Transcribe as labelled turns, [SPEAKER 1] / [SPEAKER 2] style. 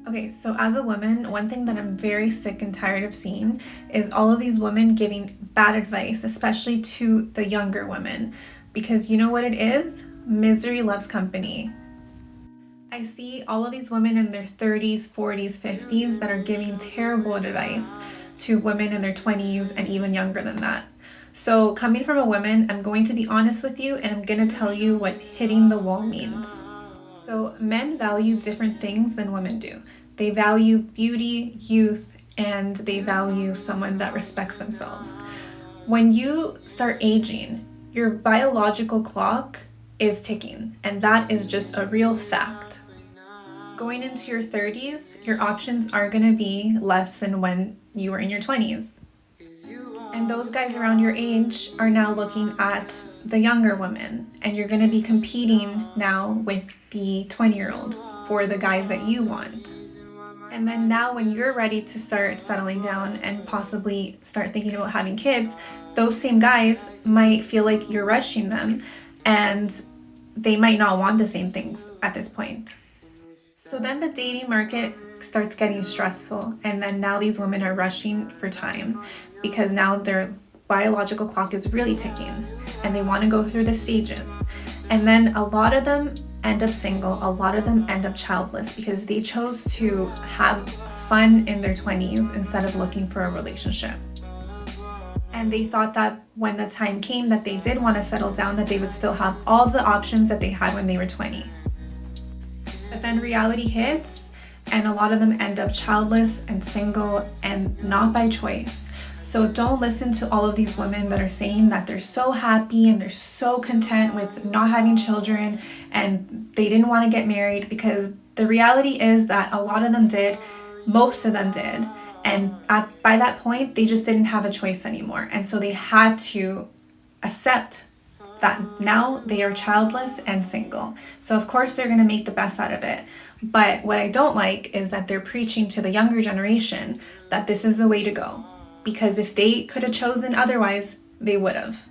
[SPEAKER 1] Okay, so as a woman, one thing that I'm very sick and tired of seeing is all of these women giving bad advice, especially to the younger women. Because you know what it is? Misery loves company. I see all of these women in their 30s, 40s, 50s that are giving terrible advice to women in their 20s and even younger than that. So, coming from a woman, I'm going to be honest with you and I'm going to tell you what hitting the wall means. So, men value different things than women do. They value beauty, youth, and they value someone that respects themselves. When you start aging, your biological clock is ticking, and that is just a real fact. Going into your 30s, your options are going to be less than when you were in your 20s. And those guys around your age are now looking at the younger women, and you're going to be competing now with the 20-year-olds for the guys that you want. And then now, when you're ready to start settling down and possibly start thinking about having kids, those same guys might feel like you're rushing them and they might not want the same things at this point. So then the dating market starts getting stressful, and then now these women are rushing for time because now their biological clock is really ticking and they want to go through the stages. And then a lot of them end up single, a lot of them end up childless because they chose to have fun in their 20s instead of looking for a relationship. And they thought that when the time came that they did want to settle down, that they would still have all the options that they had when they were 20. But then reality hits, and a lot of them end up childless and single, and not by choice. So don't listen to all of these women that are saying that they're so happy and they're so content with not having children and they didn't want to get married, because the reality is that a lot of them did, most of them did. And by that point, they just didn't have a choice anymore. And so they had to accept that now they are childless and single. So of course they're going to make the best out of it. But what I don't like is that they're preaching to the younger generation that this is the way to go. Because if they could have chosen otherwise, they would have.